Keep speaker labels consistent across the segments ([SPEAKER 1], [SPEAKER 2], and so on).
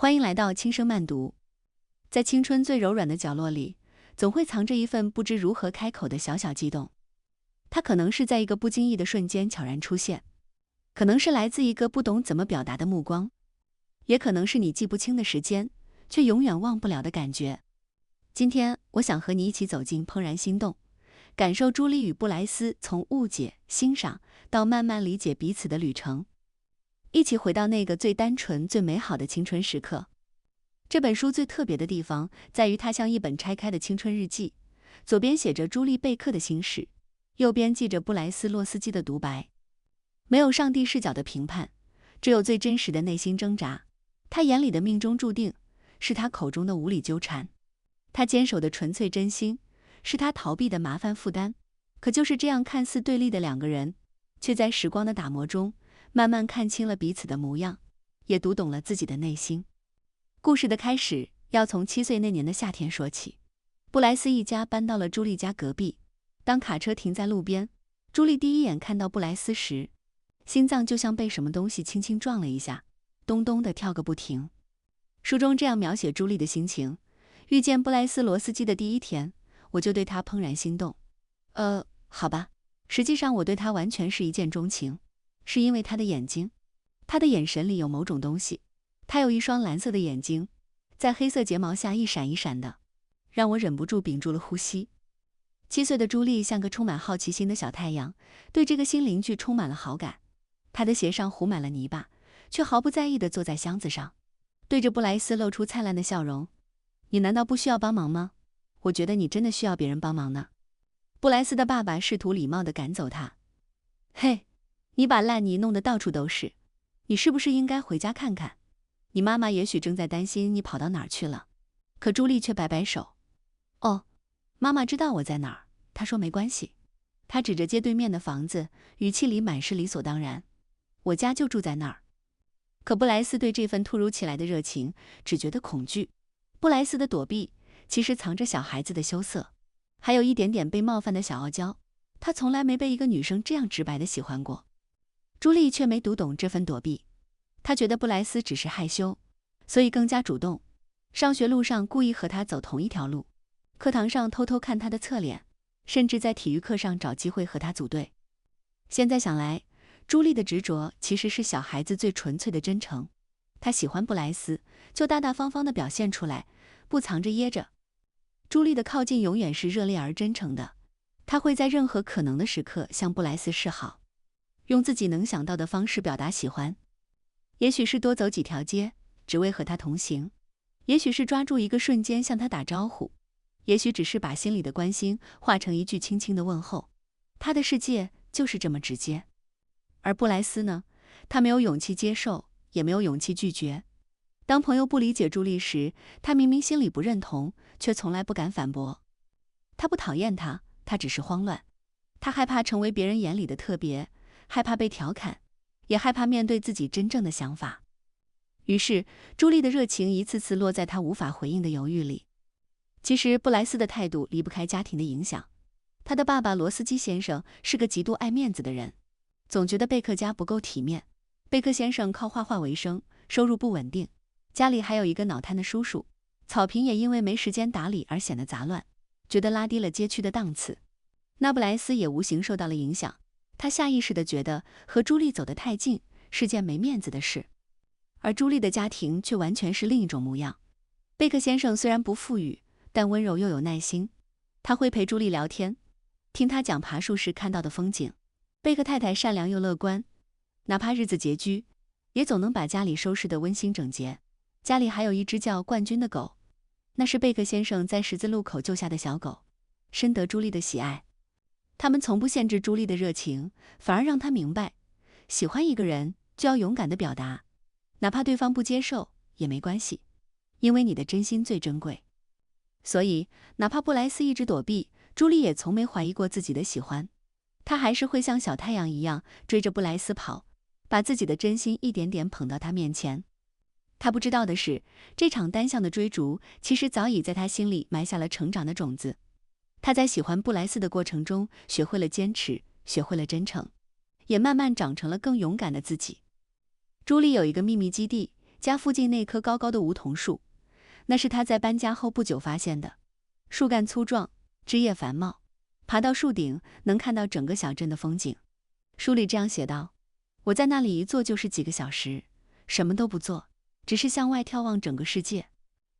[SPEAKER 1] 欢迎来到轻声慢读。在青春最柔软的角落里，总会藏着一份不知如何开口的小小激动。它可能是在一个不经意的瞬间悄然出现，可能是来自一个不懂怎么表达的目光，也可能是你记不清的时间，却永远忘不了的感觉。今天，我想和你一起走进《怦然心动》，感受朱莉与布莱斯从误解、欣赏到慢慢理解彼此的旅程。一起回到那个最单纯、最美好的青春时刻。这本书最特别的地方在于它像一本拆开的青春日记，左边写着朱莉贝克的心事，右边记着布莱斯洛斯基的独白。没有上帝视角的评判，只有最真实的内心挣扎。他眼里的命中注定，是他口中的无理纠缠；他坚守的纯粹真心，是他逃避的麻烦负担。可就是这样看似对立的两个人，却在时光的打磨中慢慢看清了彼此的模样，也读懂了自己的内心。故事的开始要从7岁那年的夏天说起。布莱斯一家搬到了朱莉家隔壁。当卡车停在路边，朱莉第一眼看到布莱斯时，心脏就像被什么东西轻轻撞了一下，咚咚地跳个不停。书中这样描写朱莉的心情：遇见布莱斯罗斯基的第一天，我就对他怦然心动。好吧，实际上我对他完全是一见钟情，是因为他的眼睛，他的眼神里有某种东西。他有一双蓝色的眼睛，在黑色睫毛下一闪一闪的，让我忍不住屏住了呼吸。7岁的朱莉像个充满好奇心的小太阳，对这个新邻居充满了好感。她的鞋上糊满了泥巴，却毫不在意地坐在箱子上，对着布莱斯露出灿烂的笑容。你难道不需要帮忙吗？我觉得你真的需要别人帮忙呢。布莱斯的爸爸试图礼貌地赶走他。嘿，你把烂泥弄得到处都是，你是不是应该回家看看？你妈妈也许正在担心你跑到哪儿去了。可朱莉却摆摆手。哦，妈妈知道我在哪儿，她说没关系。她指着街对面的房子，语气里满是理所当然。我家就住在那儿。可布莱斯对这份突如其来的热情只觉得恐惧。布莱斯的躲避其实藏着小孩子的羞涩，还有一点点被冒犯的小傲娇。他从来没被一个女生这样直白地喜欢过。朱莉却没读懂这份躲避。他觉得布莱斯只是害羞，所以更加主动。上学路上故意和他走同一条路，课堂上偷偷看他的侧脸，甚至在体育课上找机会和他组队。现在想来，朱莉的执着其实是小孩子最纯粹的真诚。她喜欢布莱斯，就大大方方地表现出来，不藏着掖着。朱莉的靠近永远是热烈而真诚的，她会在任何可能的时刻向布莱斯示好，用自己能想到的方式表达喜欢。也许是多走几条街，只为和他同行；也许是抓住一个瞬间向他打招呼；也许只是把心里的关心化成一句轻轻的问候。他的世界就是这么直接。而布莱斯呢？他没有勇气接受，也没有勇气拒绝。当朋友不理解朱莉时，他明明心里不认同，却从来不敢反驳。他不讨厌他，他只是慌乱。他害怕成为别人眼里的特别，害怕被调侃，也害怕面对自己真正的想法。于是，朱莉的热情一次次落在他无法回应的犹豫里。其实，布莱斯的态度离不开家庭的影响。他的爸爸罗斯基先生是个极度爱面子的人，总觉得贝克家不够体面。贝克先生靠画画为生，收入不稳定，家里还有一个脑瘫的叔叔，草坪也因为没时间打理而显得杂乱，觉得拉低了街区的档次。那布莱斯也无形受到了影响。他下意识地觉得和朱莉走得太近是件没面子的事，而朱莉的家庭却完全是另一种模样。贝克先生虽然不富裕，但温柔又有耐心。他会陪朱莉聊天，听她讲爬树时看到的风景。贝克太太善良又乐观，哪怕日子拮据，也总能把家里收拾得温馨整洁。家里还有一只叫冠军的狗，那是贝克先生在十字路口救下的小狗，深得朱莉的喜爱。他们从不限制朱莉的热情，反而让她明白，喜欢一个人就要勇敢地表达，哪怕对方不接受也没关系，因为你的真心最珍贵。所以，哪怕布莱斯一直躲避，朱莉也从没怀疑过自己的喜欢。她还是会像小太阳一样追着布莱斯跑，把自己的真心一点点捧到他面前。她不知道的是，这场单向的追逐其实早已在她心里埋下了成长的种子。他在喜欢布莱斯的过程中，学会了坚持，学会了真诚，也慢慢长成了更勇敢的自己。朱莉有一个秘密基地，家附近那棵高高的梧桐树，那是他在搬家后不久发现的。树干粗壮，枝叶繁茂，爬到树顶能看到整个小镇的风景。书里这样写道：我在那里一坐就是几个小时，什么都不做，只是向外眺望整个世界。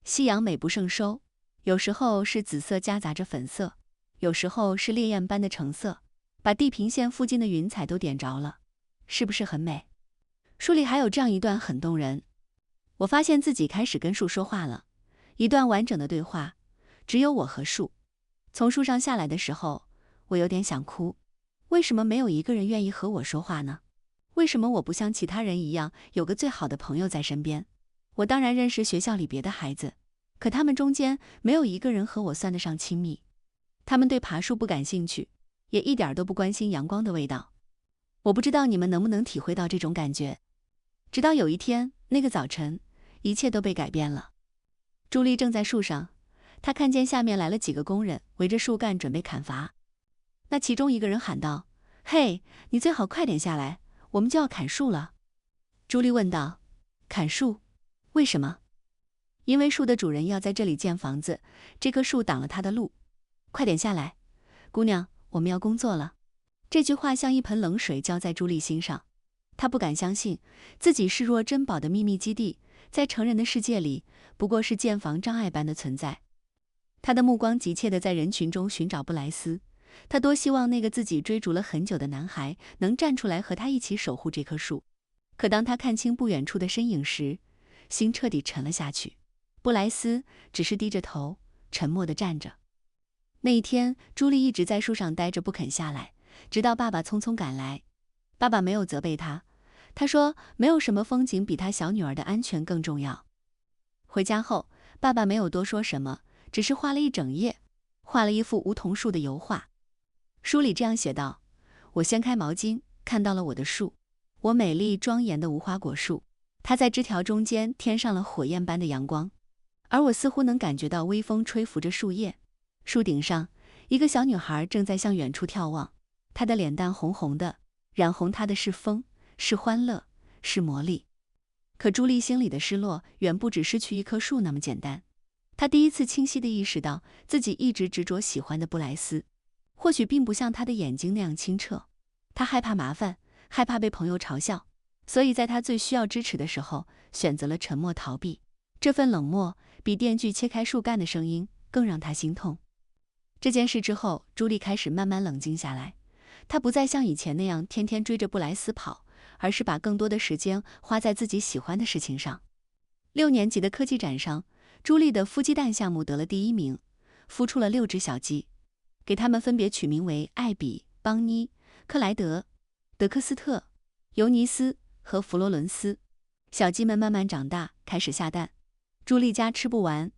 [SPEAKER 1] 夕阳美不胜收，有时候是紫色夹杂着粉色，有时候是烈焰般的橙色，把地平线附近的云彩都点着了，是不是很美？书里还有这样一段很动人：我发现自己开始跟树说话了，一段完整的对话，只有我和树。从树上下来的时候，我有点想哭。为什么没有一个人愿意和我说话呢？为什么我不像其他人一样有个最好的朋友在身边？我当然认识学校里别的孩子，可他们中间没有一个人和我算得上亲密。他们对爬树不感兴趣，也一点都不关心阳光的味道。我不知道你们能不能体会到这种感觉。直到有一天，那个早晨，一切都被改变了。朱莉正在树上，她看见下面来了几个工人，围着树干准备砍伐。那其中一个人喊道：嘿，你最好快点下来，我们就要砍树了。朱莉问道：砍树？为什么？因为树的主人要在这里建房子，这棵树挡了他的路。快点下来，姑娘，我们要工作了。这句话像一盆冷水浇在朱莉心上，她不敢相信自己视若珍宝的秘密基地，在成人的世界里不过是建房障碍般的存在。她的目光急切地在人群中寻找布莱斯，她多希望那个自己追逐了很久的男孩能站出来和她一起守护这棵树。可当她看清不远处的身影时，心彻底沉了下去。布莱斯只是低着头，沉默地站着。那一天，朱莉一直在树上待着不肯下来，直到爸爸匆匆赶来。爸爸没有责备她，他说没有什么风景比他小女儿的安全更重要。回家后，爸爸没有多说什么，只是画了一整夜，画了一幅梧桐树的油画。书里这样写道：我掀开毛巾，看到了我的树，我美丽庄严的无花果树，它在枝条中间添上了火焰般的阳光，而我似乎能感觉到微风吹拂着树叶。树顶上，一个小女孩正在向远处眺望，她的脸蛋红红的，染红她的是风，是欢乐，是魔力。可朱莉心里的失落远不止失去一棵树那么简单。她第一次清晰地意识到，自己一直执着喜欢的布莱斯，或许并不像她的眼睛那样清澈。她害怕麻烦，害怕被朋友嘲笑，所以在她最需要支持的时候，选择了沉默逃避。这份冷漠比电锯切开树干的声音更让她心痛。这件事之后，朱莉开始慢慢冷静下来。她不再像以前那样天天追着布莱斯跑，而是把更多的时间花在自己喜欢的事情上。6年级的科技展上，朱莉的孵鸡蛋项目得了第1名，孵出了6只小鸡，给它们分别取名为艾比、邦妮、克莱德、德克斯特、尤尼斯和弗罗伦斯。小鸡们慢慢长大，开始下蛋。朱莉家吃不完，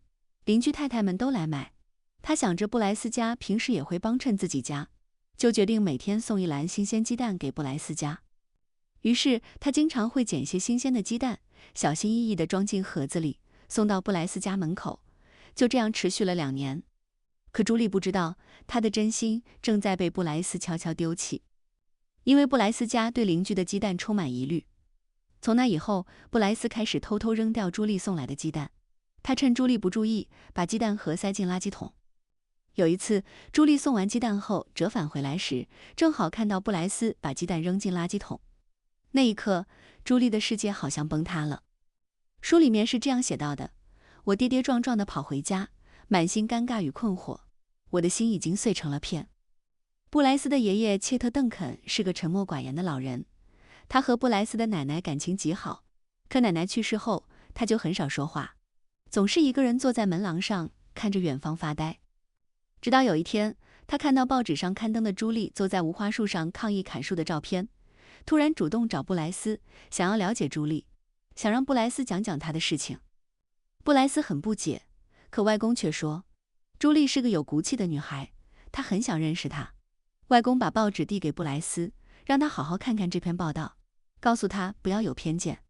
[SPEAKER 1] 邻居太太们都来买。她想着布莱斯家平时也会帮衬自己家，就决定每天送1篮新鲜鸡蛋给布莱斯家。于是她经常会捡些新鲜的鸡蛋，小心翼翼地装进盒子里，送到布莱斯家门口。就这样持续了2年。可朱莉不知道，她的真心正在被布莱斯悄悄丢弃，因为布莱斯家对邻居的鸡蛋充满疑虑。从那以后，布莱斯开始偷偷扔掉朱莉送来的鸡蛋，他趁朱莉不注意，把鸡蛋盒塞进垃圾桶。有一次，朱莉送完鸡蛋后折返回来时，正好看到布莱斯把鸡蛋扔进垃圾桶。那一刻，朱莉的世界好像崩塌了。书里面是这样写到的：我跌跌撞撞地跑回家，满心尴尬与困惑，我的心已经碎成了片。布莱斯的爷爷切特·邓肯是个沉默寡言的老人，他和布莱斯的奶奶感情极好，可奶奶去世后，他就很少说话，总是一个人坐在门廊上，看着远方发呆。直到有一天，他看到报纸上刊登的朱莉坐在无花树上抗议砍树的照片，突然主动找布莱斯，想要了解朱莉，想让布莱斯讲讲他的事情。布莱斯很不解，可外公却说，朱莉是个有骨气的女孩，他很想认识她。外公把报纸递给布莱斯，让他好好看看这篇报道，告诉他不要有偏见。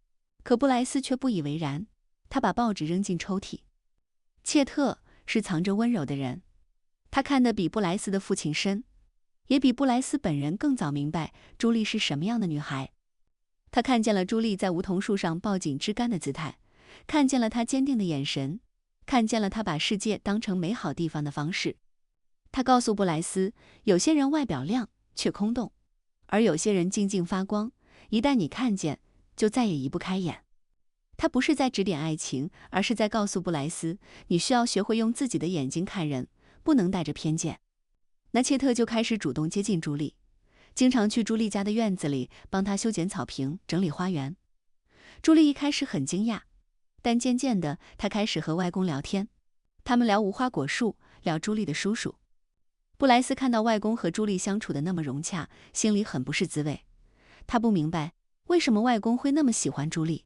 [SPEAKER 1] 可布莱斯却不以为然，他把报纸扔进抽屉。切特是藏着温柔的人，他看得比布莱斯的父亲深，也比布莱斯本人更早明白朱莉是什么样的女孩。他看见了朱莉在梧桐树上抱紧枝干的姿态，看见了他坚定的眼神，看见了他把世界当成美好地方的方式。他告诉布莱斯，有些人外表亮却空洞，而有些人静静发光，一旦你看见，就再也移不开眼。他不是在指点爱情，而是在告诉布莱斯，你需要学会用自己的眼睛看人，不能带着偏见。那切特就开始主动接近朱莉，经常去朱莉家的院子里帮她修剪草坪、整理花园。朱莉一开始很惊讶，但渐渐的，她开始和外公聊天。他们聊无花果树，聊朱莉的叔叔。布莱斯看到外公和朱莉相处的那么融洽，心里很不是滋味。他不明白，为什么外公会那么喜欢朱莉，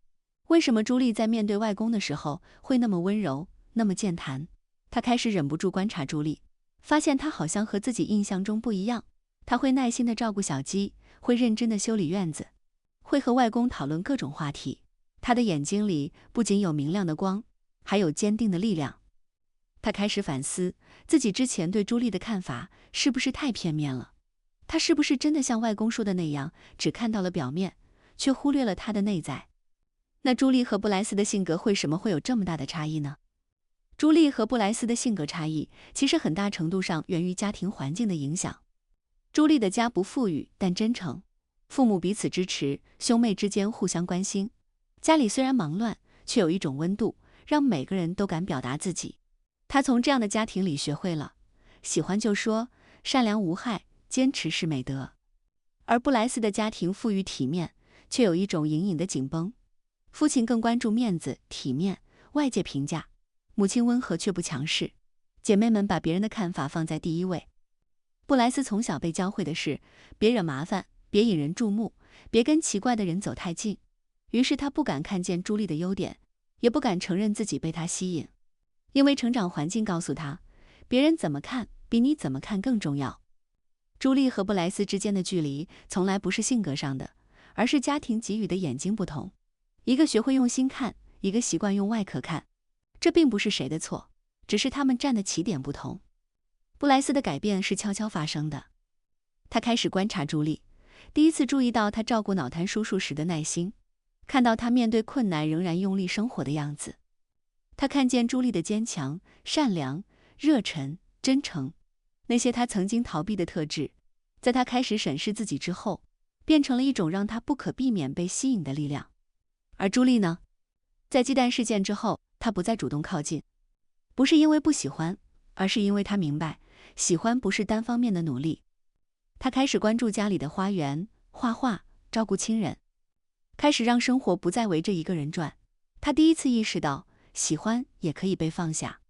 [SPEAKER 1] 为什么朱莉在面对外公的时候会那么温柔，那么健谈。他开始忍不住观察朱莉，发现她好像和自己印象中不一样。她会耐心地照顾小鸡，会认真地修理院子，会和外公讨论各种话题。她的眼睛里不仅有明亮的光，还有坚定的力量。他开始反思自己之前对朱莉的看法是不是太片面了，他是不是真的像外公说的那样，只看到了表面，却忽略了他的内在。那朱莉和布莱斯的性格为什么会有这么大的差异呢？朱莉和布莱斯的性格差异其实很大程度上源于家庭环境的影响。朱莉的家不富裕，但真诚，父母彼此支持，兄妹之间互相关心。家里虽然忙乱，却有一种温度，让每个人都敢表达自己。他从这样的家庭里学会了，喜欢就说，善良无害，坚持是美德。而布莱斯的家庭富裕体面，却有一种隐隐的紧绷。父亲更关注面子、体面、外界评价，母亲温和却不强势。姐妹们把别人的看法放在第一位。布莱斯从小被教会的是，别惹麻烦，别引人注目，别跟奇怪的人走太近。于是他不敢看见朱莉的优点，也不敢承认自己被她吸引。因为成长环境告诉他，别人怎么看比你怎么看更重要。朱莉和布莱斯之间的距离从来不是性格上的，而是家庭给予的眼睛不同。一个学会用心看，一个习惯用外壳看。这并不是谁的错，只是他们站的起点不同。布莱斯的改变是悄悄发生的。他开始观察朱莉，第一次注意到她照顾脑瘫叔叔时的耐心，看到她面对困难仍然用力生活的样子。他看见朱莉的坚强、善良、热忱、真诚，那些他曾经逃避的特质，在他开始审视自己之后，变成了一种让他不可避免被吸引的力量。而朱莉呢？在鸡蛋事件之后，她不再主动靠近，不是因为不喜欢，而是因为她明白，喜欢不是单方面的努力。她开始关注家里的花园、画画、照顾亲人，开始让生活不再围着一个人转。她第一次意识到，喜欢也可以被放下。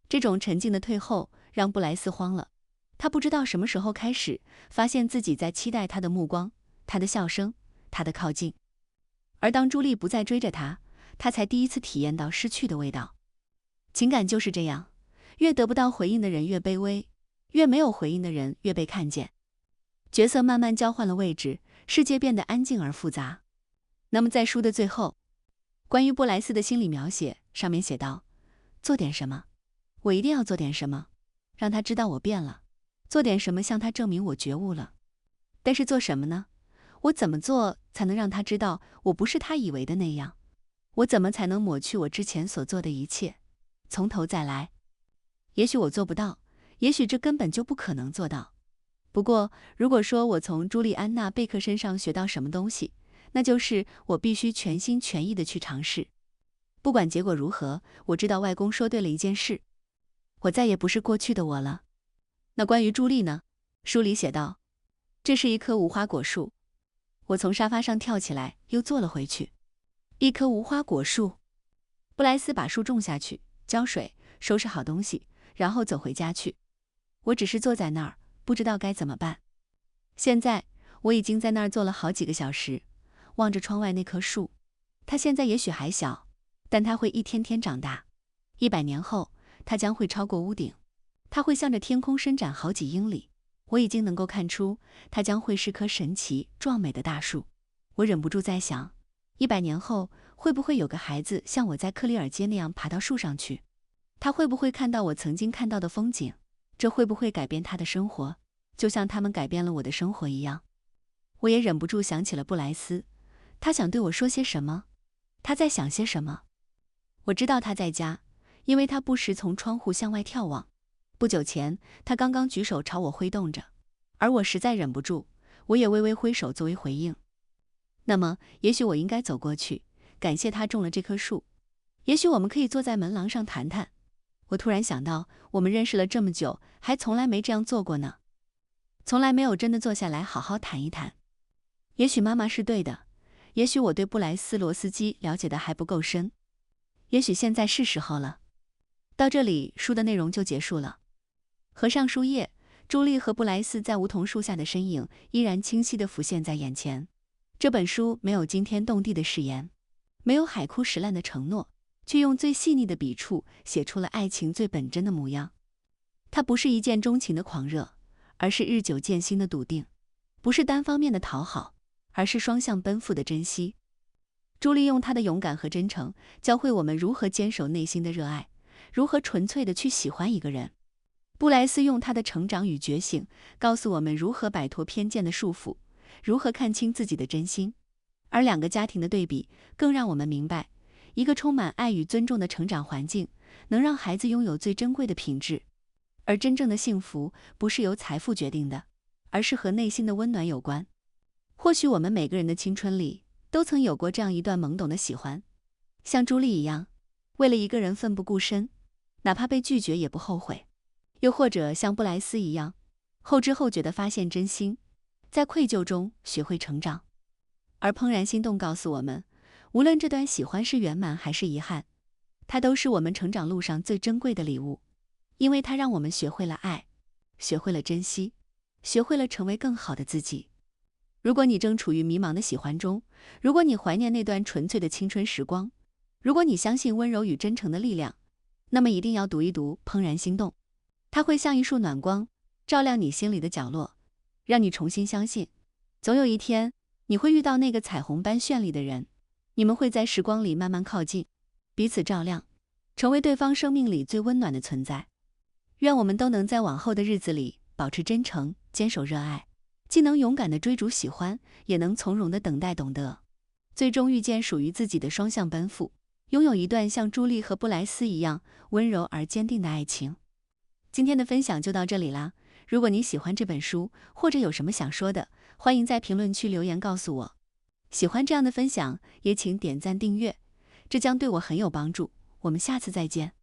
[SPEAKER 1] 这种沉静的退后让布莱斯慌了，他不知道什么时候开始发现自己在期待他的目光、他的笑声、他的靠近。而当朱莉不再追着他，他才第一次体验到失去的味道。情感就是这样，越得不到回应的人越卑微，越没有回应的人越被看见。角色慢慢交换了位置，世界变得安静而复杂。那么在书的最后，关于布莱斯的心理描写上面写道，做点什么，我一定要做点什么，让他知道我变了，做点什么向他证明我觉悟了。但是做什么呢？我怎么做才能让他知道我不是他以为的那样？我怎么才能抹去我之前所做的一切，从头再来？也许我做不到，也许这根本就不可能做到。不过，如果说我从朱莉安娜·贝克身上学到什么东西，那就是我必须全心全意地去尝试。不管结果如何，我知道外公说对了一件事，我再也不是过去的我了。那关于朱莉呢？书里写道，这是一棵无花果树。我从沙发上跳起来，又坐了回去。一棵无花果树。布莱斯把树种下去，浇水，收拾好东西，然后走回家去。我只是坐在那儿，不知道该怎么办。现在，我已经在那儿坐了好几个小时，望着窗外那棵树。它现在也许还小，但它会一天天长大。100年后，它将会超过屋顶，它会向着天空伸展好几英里。我已经能够看出，它将会是棵神奇壮美的大树。我忍不住在想，100年后会不会有个孩子像我在克里尔街那样爬到树上去？他会不会看到我曾经看到的风景？这会不会改变他的生活，就像他们改变了我的生活一样？我也忍不住想起了布莱斯，他想对我说些什么？他在想些什么？我知道他在家，因为他不时从窗户向外眺望。不久前，他刚刚举手朝我挥动着，而我实在忍不住，我也微微挥手作为回应。那么，也许我应该走过去，感谢他种了这棵树。也许我们可以坐在门廊上谈谈。我突然想到，我们认识了这么久，还从来没这样做过呢。从来没有真的坐下来好好谈一谈。也许妈妈是对的，也许我对布莱斯·罗斯基了解的还不够深，也许现在是时候了。到这里，书的内容就结束了。合上书页，朱莉和布莱斯在梧桐树下的身影依然清晰地浮现在眼前。这本书没有惊天动地的誓言，没有海枯石烂的承诺，却用最细腻的笔触写出了爱情最本真的模样。它不是一见钟情的狂热，而是日久见心的笃定；不是单方面的讨好，而是双向奔赴的珍惜。朱莉用她的勇敢和真诚，教会我们如何坚守内心的热爱，如何纯粹地去喜欢一个人。布莱斯用他的成长与觉醒，告诉我们如何摆脱偏见的束缚，如何看清自己的真心。而两个家庭的对比，更让我们明白，一个充满爱与尊重的成长环境，能让孩子拥有最珍贵的品质。而真正的幸福，不是由财富决定的，而是和内心的温暖有关。或许我们每个人的青春里，都曾有过这样一段懵懂的喜欢，像朱莉一样，为了一个人奋不顾身，哪怕被拒绝也不后悔。又或者像布莱斯一样，后知后觉地发现真心，在愧疚中学会成长。而怦然心动告诉我们，无论这段喜欢是圆满还是遗憾，它都是我们成长路上最珍贵的礼物，因为它让我们学会了爱，学会了珍惜，学会了成为更好的自己。如果你正处于迷茫的喜欢中，如果你怀念那段纯粹的青春时光，如果你相信温柔与真诚的力量，那么一定要读一读《怦然心动》。它会像一束暖光，照亮你心里的角落，让你重新相信，总有一天，你会遇到那个彩虹般绚丽的人，你们会在时光里慢慢靠近，彼此照亮，成为对方生命里最温暖的存在。愿我们都能在往后的日子里保持真诚，坚守热爱，既能勇敢地追逐喜欢，也能从容地等待懂得，最终遇见属于自己的双向奔赴，拥有一段像朱莉和布莱斯一样温柔而坚定的爱情。今天的分享就到这里啦。如果你喜欢这本书，或者有什么想说的，欢迎在评论区留言告诉我。喜欢这样的分享，也请点赞订阅，这将对我很有帮助。我们下次再见。